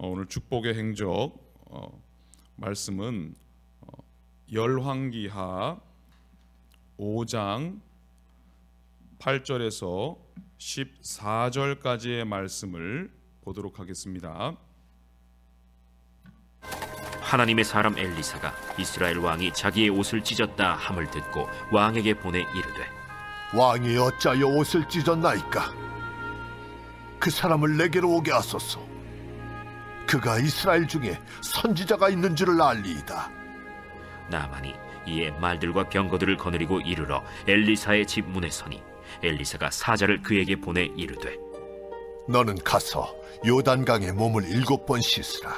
오늘 축복의 행적 말씀은 열왕기하 5장 8절에서 14절까지의 말씀을 보도록 하겠습니다. 하나님의 사람 엘리사가 이스라엘 왕이 자기의 옷을 찢었다 함을 듣고 왕에게 보내 이르되, 왕이 어찌하여 옷을 찢었나이까? 그 사람을 내게로 오게 하소서. 그가 이스라엘 중에 선지자가 있는 줄을 알리이다. 나아만이 이에 말들과 병거들을 거느리고 이르러 엘리사의 집 문에 서니 엘리사가 사자를 그에게 보내 이르되, 너는 가서 요단강에 몸을 7번 씻으라.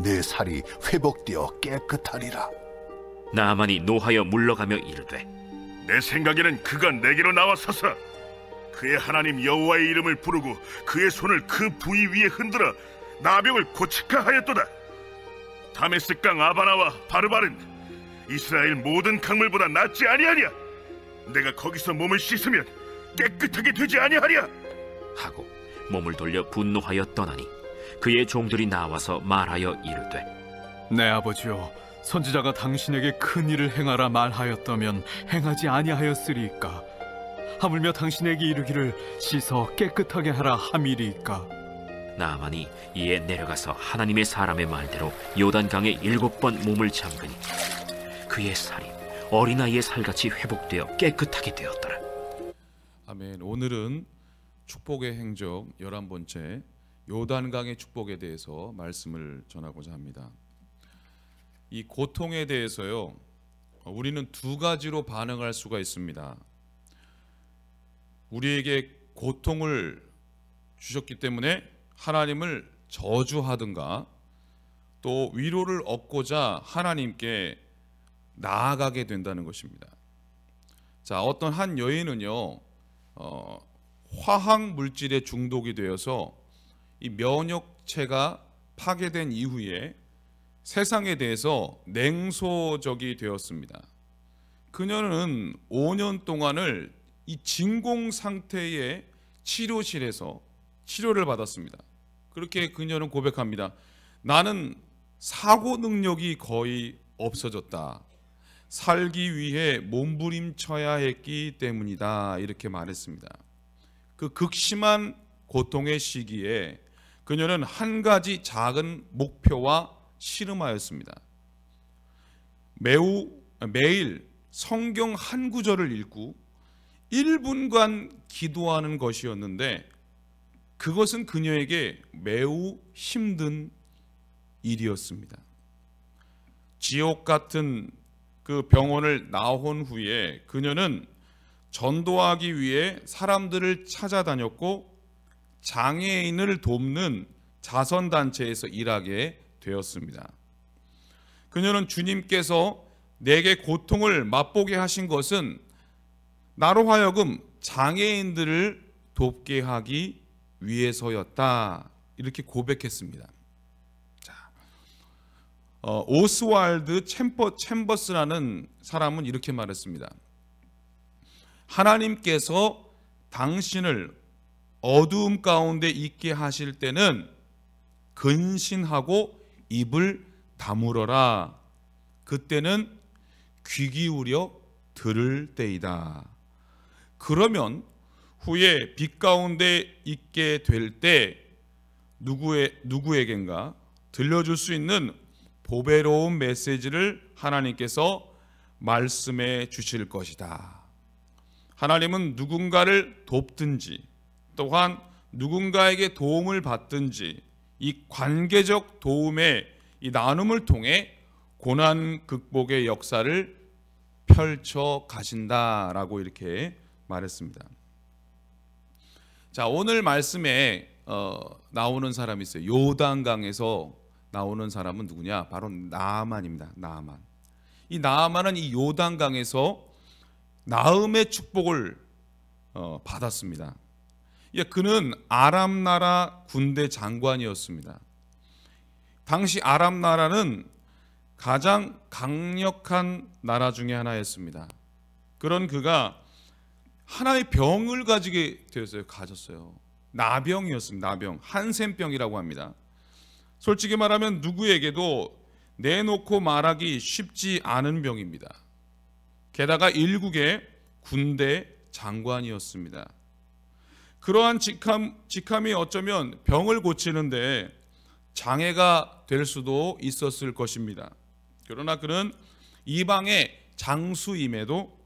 내 살이 회복되어 깨끗하리라. 나아만이 노하여 물러가며 이르되, 내 생각에는 그가 내게로 나와서서 그의 하나님 여호와의 이름을 부르고 그의 손을 그 부위 위에 흔들어 나병을 고치카 하였도다. 다메스강 아바나와 바르바른 이스라엘 모든 강물보다 낫지 아니하냐? 내가 거기서 몸을 씻으면 깨끗하게 되지 아니하랴? 하고 몸을 돌려 분노하여 떠나니 그의 종들이 나와서 말하여 이르되, 내 아버지여, 선지자가 당신에게 큰 일을 행하라 말하였다면 행하지 아니하였으리이까? 하물며 당신에게 이르기를 씻어 깨끗하게 하라 함이리이까? 나아만이 이에 내려가서 하나님의 사람의 말대로 요단강에 7번 몸을 잠그니 그의 살이 어린아이의 살같이 회복되어 깨끗하게 되었더라. 아멘. 오늘은 축복의 행적 11번째 요단강의 축복에 대해서 말씀을 전하고자 합니다. 이 고통에 대해서요, 우리는 두 가지로 반응할 수가 있습니다. 우리에게 고통을 주셨기 때문에 하나님을 저주하든가, 또 위로를 얻고자 하나님께 나아가게 된다는 것입니다. 자, 어떤 한 여인은요, 화학 물질에 중독이 되어서 이 면역체가 파괴된 이후에 세상에 대해서 냉소적이 되었습니다. 그녀는 5년 동안을 이 진공 상태의 치료실에서 치료를 받았습니다. 그렇게 그녀는 고백합니다. 나는 사고 능력이 거의 없어졌다. 살기 위해 몸부림쳐야 했기 때문이다. 이렇게 말했습니다. 그 극심한 고통의 시기에 그녀는 한 가지 작은 목표와 씨름하였습니다. 매일 성경 한 구절을 읽고 1분간 기도하는 것이었는데, 그것은 그녀에게 매우 힘든 일이었습니다. 지옥 같은 그 병원을 나온 후에 그녀는 전도하기 위해 사람들을 찾아다녔고 장애인을 돕는 자선단체에서 일하게 되었습니다. 그녀는 주님께서 내게 고통을 맛보게 하신 것은 나로 하여금 장애인들을 돕게 하기 위해서였다. 이렇게 고백했습니다. 자, 오스왈드 챔버스라는 사람은 이렇게 말했습니다. 하나님께서 당신을 어두움 가운데 있게 하실 때는 근신하고 입을 다물어라. 그때는 귀 기울여 들을 때이다. 그러면 후에 빛 가운데 있게 될 때 누구에겐가 들려줄 수 있는 보배로운 메시지를 하나님께서 말씀해 주실 것이다. 하나님은 누군가를 돕든지 또한 누군가에게 도움을 받든지 이 관계적 도움의 이 나눔을 통해 고난 극복의 역사를 펼쳐 가신다라고 이렇게 말했습니다. 자, 오늘 말씀에 나오는 사람이 있어요. 요단강에서 나오는 사람은 누구냐? 바로 나아만입니다. 나아만. 이 나아만은 이 요단강에서 나음의 축복을 받았습니다. 그는 아람 나라 군대 장관이었습니다. 당시 아람 나라는 가장 강력한 나라 중에 하나였습니다. 그런 그가 하나의 병을 가졌어요. 나병이었습니다. 나병, 한센병이라고 합니다. 솔직히 말하면 누구에게도 내놓고 말하기 쉽지 않은 병입니다. 게다가 일국의 군대 장관이었습니다. 그러한 직함이 어쩌면 병을 고치는데 장애가 될 수도 있었을 것입니다. 그러나 그는 이방의 장수임에도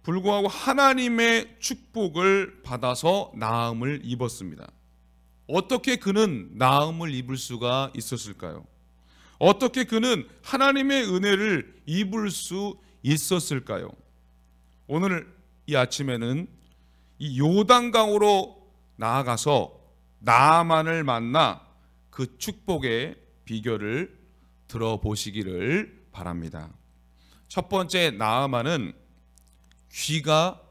불구하고 하나님의 축복을 받아서 나음을 입었습니다. 어떻게 그는 나음을 입을 수가 있었을까요? 어떻게 그는 하나님의 은혜를 입을 수 있었을까요? 오늘 이 아침에는 이 요단강으로 나아가서 나아만을 만나 그 축복의 비결을 들어보시기를 바랍니다. 첫 번째, 나아만은 귀가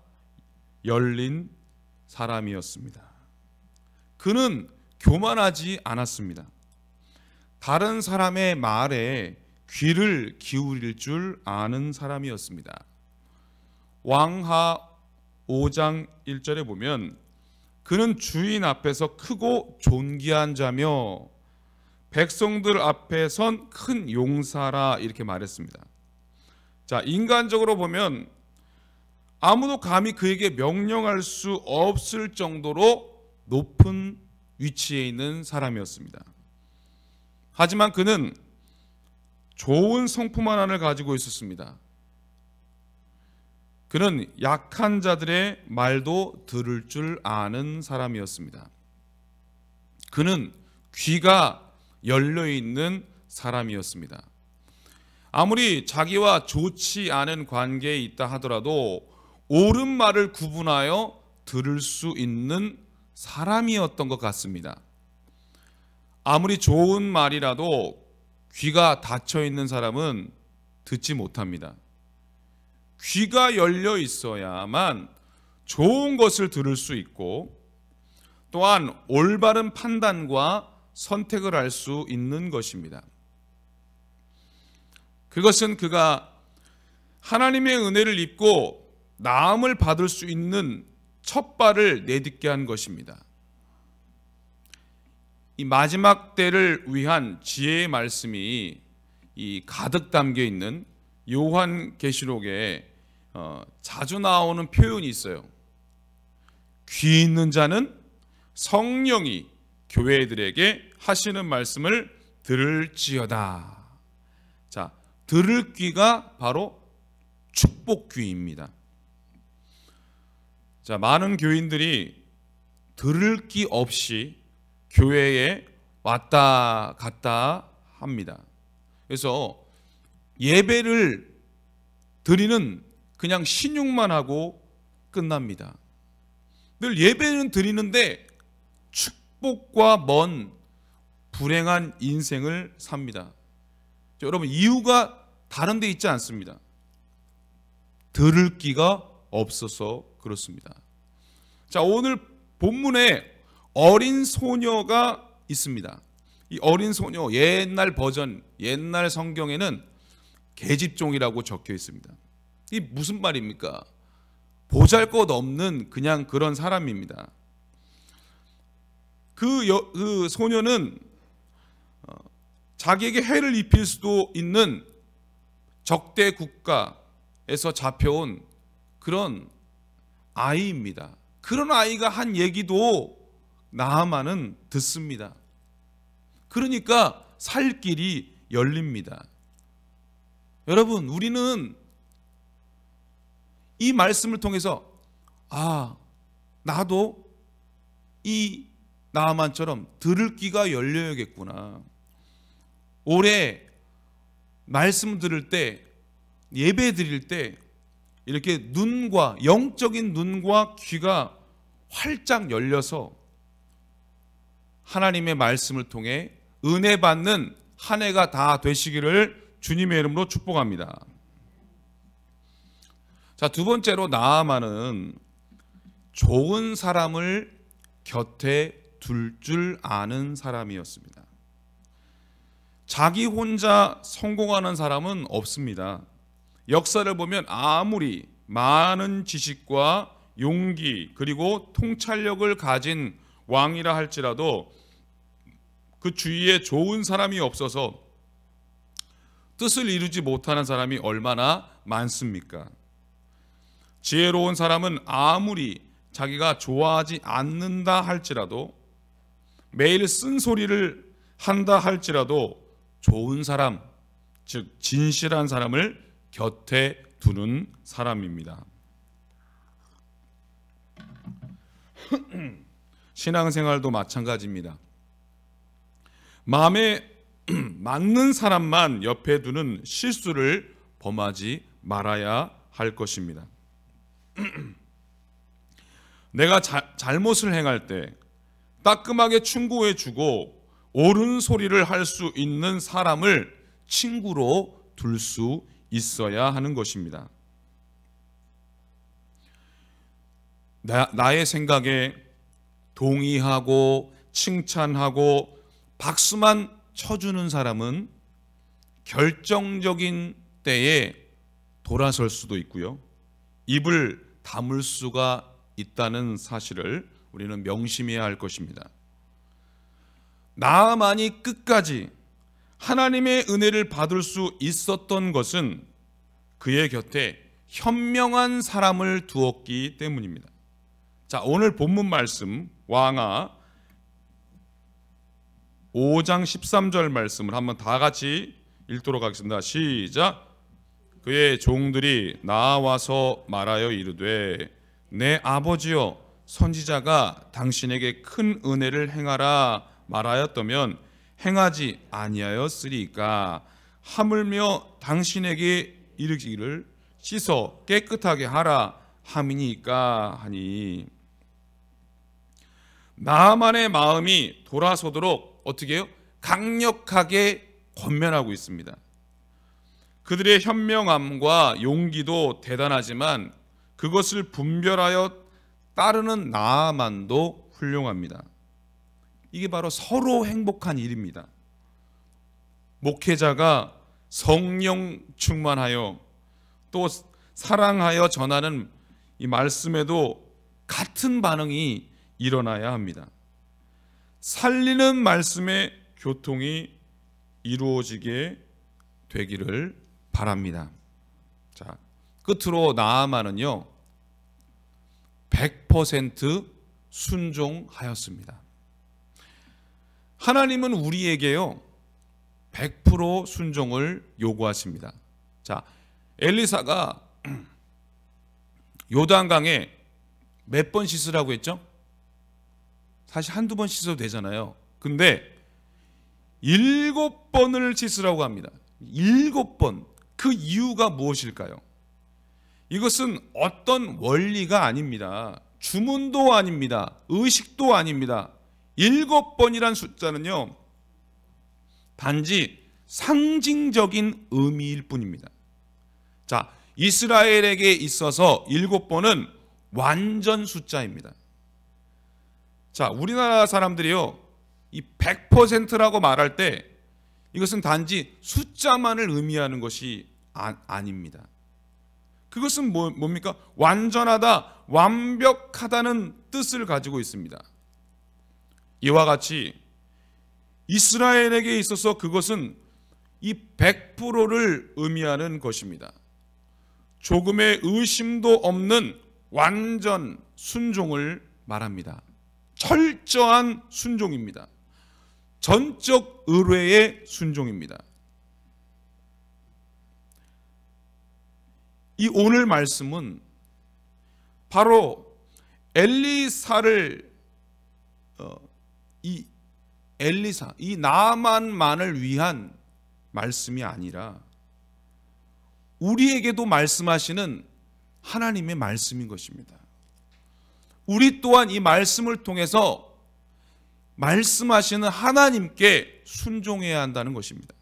열린 사람이었습니다. 그는 교만하지 않았습니다. 다른 사람의 말에 귀를 기울일 줄 아는 사람이었습니다. 왕하 5장 1절에 보면 그는 주인 앞에서 크고 존귀한 자며 백성들 앞에 선 큰 용사라 이렇게 말했습니다. 자, 인간적으로 보면 아무도 감히 그에게 명령할 수 없을 정도로 높은 위치에 있는 사람이었습니다. 하지만 그는 좋은 성품 하나를 가지고 있었습니다. 그는 약한 자들의 말도 들을 줄 아는 사람이었습니다. 그는 귀가 열려 있는 사람이었습니다. 아무리 자기와 좋지 않은 관계에 있다 하더라도 옳은 말을 구분하여 들을 수 있는 사람이었던 것 같습니다. 아무리 좋은 말이라도 귀가 닫혀 있는 사람은 듣지 못합니다. 귀가 열려 있어야만 좋은 것을 들을 수 있고 또한 올바른 판단과 선택을 할 수 있는 것입니다. 그것은 그가 하나님의 은혜를 입고 나음을 받을 수 있는 첫 발을 내딛게 한 것입니다. 이 마지막 때를 위한 지혜의 말씀이 이 가득 담겨 있는 요한계시록에 자주 나오는 표현이 있어요. 귀 있는 자는 성령이 교회들에게 하시는 말씀을 들을지어다. 자, 들을 귀가 바로 축복귀입니다. 자, 많은 교인들이 들을 귀 없이 교회에 왔다 갔다 합니다. 그래서 예배를 드리는 그냥 신용만 하고 끝납니다. 늘 예배는 드리는데 축복과 먼 불행한 인생을 삽니다. 여러분, 이유가 다른 데 있지 않습니다. 들을 귀가 없어서 그렇습니다. 자, 오늘 본문에 어린 소녀가 있습니다. 이 어린 소녀, 옛날 버전, 옛날 성경에는 계집종이라고 적혀 있습니다. 이 무슨 말입니까? 보잘것없는 그냥 그런 사람입니다. 그 소녀는 자기에게 해를 입힐 수도 있는 적대 국가에서 잡혀온 그런 아이입니다. 그런 아이가 한 얘기도 나아만은 듣습니다. 그러니까 살 길이 열립니다. 여러분, 우리는 이 말씀을 통해서 나도 이 나아만처럼 들을 귀가 열려야겠구나. 올해 말씀 들을 때, 예배 드릴 때 이렇게 눈과, 영적인 눈과 귀가 활짝 열려서 하나님의 말씀을 통해 은혜 받는 한 해가 다 되시기를 주님의 이름으로 축복합니다. 자, 두 번째로 나아만은 좋은 사람을 곁에 둘 줄 아는 사람이었습니다. 자기 혼자 성공하는 사람은 없습니다. 역사를 보면 아무리 많은 지식과 용기 그리고 통찰력을 가진 왕이라 할지라도 그 주위에 좋은 사람이 없어서 뜻을 이루지 못하는 사람이 얼마나 많습니까? 지혜로운 사람은 아무리 자기가 좋아하지 않는다 할지라도, 매일 쓴소리를 한다 할지라도 좋은 사람, 즉 진실한 사람을 곁에 두는 사람입니다. 신앙생활도 마찬가지입니다. 마음에 맞는 사람만 옆에 두는 실수를 범하지 말아야 할 것입니다. 내가 잘못을 행할 때 따끔하게 충고해주고 옳은 소리를 할 수 있는 사람을 친구로 둘 수 있어야 하는 것입니다. 나의 생각에 동의하고 칭찬하고 박수만 쳐주는 사람은 결정적인 때에 돌아설 수도 있고요, 입을 다물 수가 있다는 사실을 우리는 명심해야 할 것입니다. 나아만이 끝까지 하나님의 은혜를 받을 수 있었던 것은 그의 곁에 현명한 사람을 두었기 때문입니다. 자, 오늘 본문 말씀 왕하 5장 13절 말씀을 한번 다 같이 읽도록 하겠습니다. 시작. 그의 종들이 나와서 말하여 이르되 내 아버지여, 선지자가 당신에게 큰 은혜를 행하라 말하였다면 행하지 아니하였으리까? 하물며 당신에게 이르기를 씻어 깨끗하게 하라 함이니까 하니. 나만의 마음이 돌아서도록 어떻게 해요? 강력하게 권면하고 있습니다. 그들의 현명함과 용기도 대단하지만 그것을 분별하여 따르는 나아만도 훌륭합니다. 이게 바로 서로 행복한 일입니다. 목회자가 성령 충만하여 또 사랑하여 전하는 이 말씀에도 같은 반응이 일어나야 합니다. 살리는 말씀의 교통이 이루어지게 되기를 바랍니다. 자, 끝으로 나아만은요 100% 순종하였습니다. 하나님은 우리에게요 100% 순종을 요구하십니다. 자, 엘리사가 요단강에 몇 번 씻으라고 했죠? 사실 한두 번 씻어도 되잖아요. 근데 7번을 씻으라고 합니다. 7번. 그 이유가 무엇일까요? 이것은 어떤 원리가 아닙니다. 주문도 아닙니다. 의식도 아닙니다. 7번이란 숫자는요 단지 상징적인 의미일 뿐입니다. 자, 이스라엘에게 있어서 7번은 완전 숫자입니다. 자, 우리나라 사람들이요 이 100%라고 말할 때 이것은 단지 숫자만을 의미하는 것이 아닙니다. 그것은 뭡니까? 완전하다, 완벽하다는 뜻을 가지고 있습니다. 이와 같이 이스라엘에게 있어서 그것은 이 100%를 의미하는 것입니다. 조금의 의심도 없는 완전 순종을 말합니다. 철저한 순종입니다. 전적 의뢰의 순종입니다. 이 오늘 말씀은 바로 엘리사를 이 나아만만을 위한 말씀이 아니라 우리에게도 말씀하시는 하나님의 말씀인 것입니다. 우리 또한 이 말씀을 통해서 말씀하시는 하나님께 순종해야 한다는 것입니다.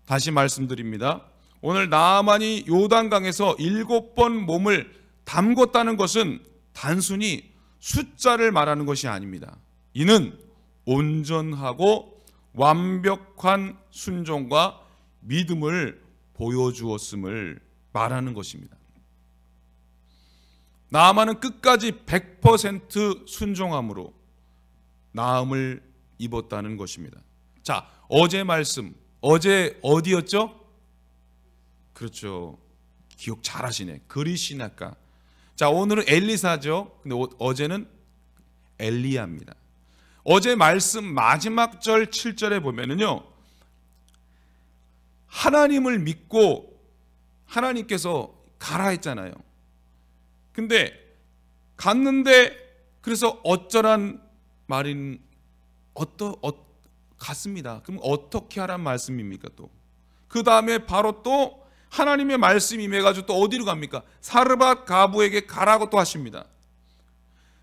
다시 말씀드립니다. 오늘 나아만이 요단강에서 7번 몸을 담궜다는 것은 단순히 숫자를 말하는 것이 아닙니다. 이는 온전하고 완벽한 순종과 믿음을 보여주었음을 말하는 것입니다. 나아만은 끝까지 100% 순종함으로 나음을 입었다는 것입니다. 자, 어제 말씀, 어제 어디였죠? 그렇죠. 기억 잘하시네. 그리시나까. 자, 오늘은 엘리사죠. 근데 어제는 엘리야입니다. 어제 말씀 마지막 절 7절에 보면은요, 하나님을 믿고 하나님께서 가라 했잖아요. 근데 갔는데 그래서 어쩌란 말인 갔습니다. 그럼 어떻게 하란 말씀입니까? 또 그 다음에 바로 또 하나님의 말씀이 임해가지고 또 어디로 갑니까? 사르밧 가부에게 가라고 또 하십니다.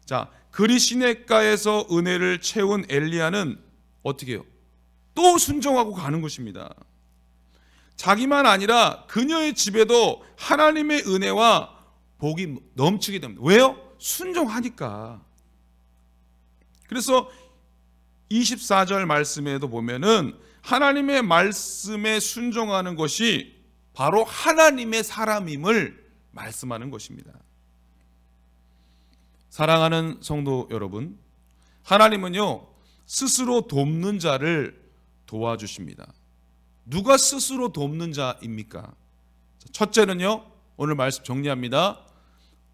자, 그리시네가에서 은혜를 채운 엘리야는 어떻게 해요? 또 순종하고 가는 것입니다. 자기만 아니라 그녀의 집에도 하나님의 은혜와 복이 넘치게 됩니다. 왜요? 순종하니까. 그래서 24절 말씀에도 보면은 하나님의 말씀에 순종하는 것이 바로 하나님의 사람임을 말씀하는 것입니다. 사랑하는 성도 여러분, 하나님은요, 스스로 돕는 자를 도와주십니다. 누가 스스로 돕는 자입니까? 첫째는요, 오늘 말씀 정리합니다.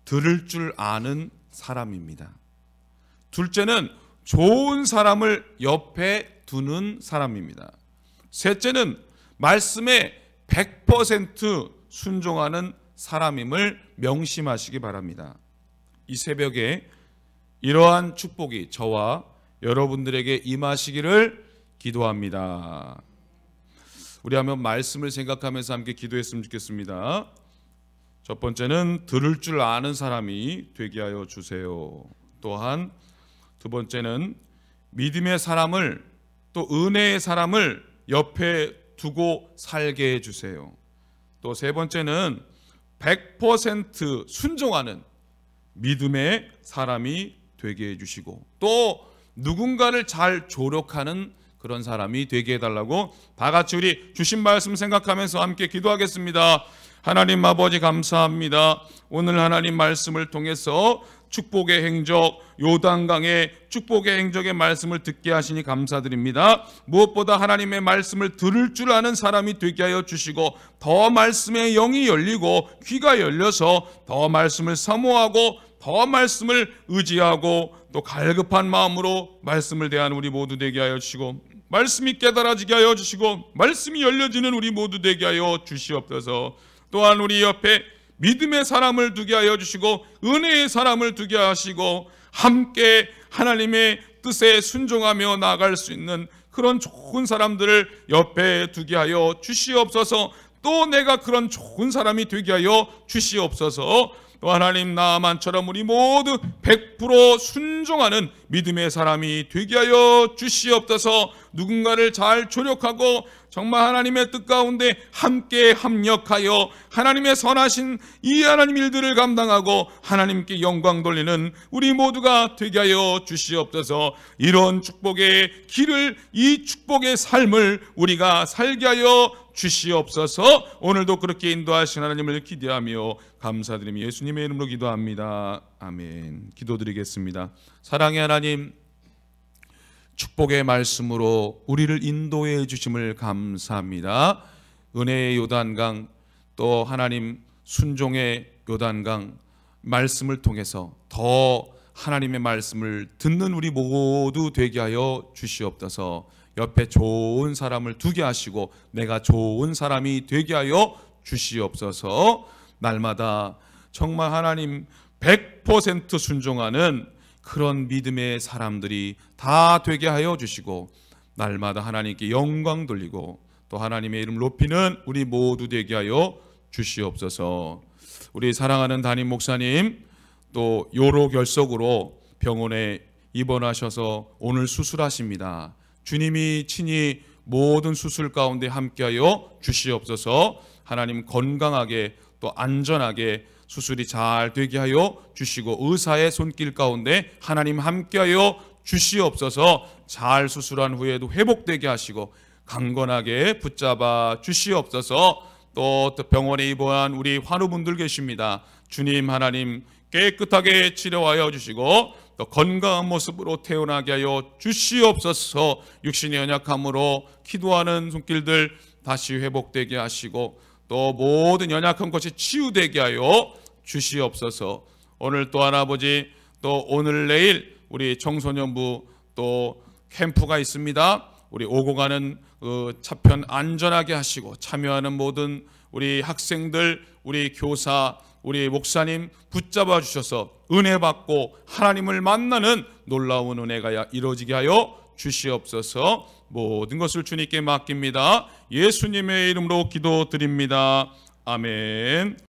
들을 줄 아는 사람입니다. 둘째는 좋은 사람을 옆에 두는 사람입니다. 셋째는 말씀에 100% 순종하는 사람임을 명심하시기 바랍니다. 이 새벽에 이러한 축복이 저와 여러분들에게 임하시기를 기도합니다. 우리 한번 말씀을 생각하면서 함께 기도했으면 좋겠습니다. 첫 번째는 들을 줄 아는 사람이 되게 하여 주세요. 또한 두 번째는 믿음의 사람을, 또 은혜의 사람을 옆에 두고 살게 해주세요. 또 세 번째는 100% 순종하는 믿음의 사람이 되게 해주시고, 또 누군가를 잘 조력하는 그런 사람이 되게 해달라고 다 같이 우리 주신 말씀 생각하면서 함께 기도하겠습니다. 하나님 아버지 감사합니다. 오늘 하나님 말씀을 통해서 축복의 행적, 요단강의 축복의 행적의 말씀을 듣게 하시니 감사드립니다. 무엇보다 하나님의 말씀을 들을 줄 아는 사람이 되게 하여 주시고, 더 말씀의 영이 열리고 귀가 열려서 더 말씀을 사모하고 더 말씀을 의지하고 또 갈급한 마음으로 말씀을 대하는 우리 모두 되게 하여 주시고, 말씀이 깨달아지게 하여 주시고 말씀이 열려지는 우리 모두 되게 하여 주시옵소서. 또한 우리 옆에 믿음의 사람을 두게 하여 주시고 은혜의 사람을 두게 하시고 함께 하나님의 뜻에 순종하며 나아갈 수 있는 그런 좋은 사람들을 옆에 두게 하여 주시옵소서. 또 내가 그런 좋은 사람이 되게 하여 주시옵소서. 또 하나님 나만처럼 우리 모두 100% 순종하는 믿음의 사람이 되게 하여 주시옵소서. 누군가를 잘 조력하고 정말 하나님의 뜻 가운데 함께 합력하여 하나님의 선하신 이 하나님 일들을 감당하고 하나님께 영광 돌리는 우리 모두가 되게 하여 주시옵소서. 이런 축복의 길을, 이 축복의 삶을 우리가 살게 하여 주시옵소서. 오늘도 그렇게 인도하신 하나님을 기대하며 감사드리며 예수님의 이름으로 기도합니다. 아멘. 기도드리겠습니다. 사랑의 하나님, 축복의 말씀으로 우리를 인도해 주심을 감사합니다. 은혜의 요단강, 또 하나님 순종의 요단강 말씀을 통해서 더 하나님의 말씀을 듣는 우리 모두 되게 하여 주시옵소서. 옆에 좋은 사람을 두게 하시고 내가 좋은 사람이 되게 하여 주시옵소서. 날마다 정말 하나님 100% 순종하는 그런 믿음의 사람들이 다 되게 하여 주시고 날마다 하나님께 영광 돌리고 또 하나님의 이름 높이는 우리 모두 되게 하여 주시옵소서. 우리 사랑하는 담임 목사님, 또 요로 결석으로 병원에 입원하셔서 오늘 수술하십니다. 주님이 친히 모든 수술 가운데 함께하여 주시옵소서. 하나님 건강하게 또 안전하게 수술이 잘 되게 하여 주시고 의사의 손길 가운데 하나님 함께하여 주시옵소서. 잘 수술한 후에도 회복되게 하시고 강건하게 붙잡아 주시옵소서. 또 병원에 입원한 우리 환우분들 계십니다. 주님 하나님 깨끗하게 치료하여 주시고 또 건강한 모습으로 태어나게 하여 주시옵소서. 육신의 연약함으로 기도하는 손길들 다시 회복되게 하시고 또 모든 연약한 것이 치유되게 하여 주시옵소서. 오늘 또한 아버지, 또 오늘 내일 우리 청소년부 또 캠프가 있습니다. 우리 오고 가는 그 차편 안전하게 하시고 참여하는 모든 우리 학생들, 우리 교사, 우리 목사님 붙잡아 주셔서 은혜 받고 하나님을 만나는 놀라운 은혜가 이루어지게 하여 주시옵소서. 모든 것을 주님께 맡깁니다. 예수님의 이름으로 기도드립니다. 아멘.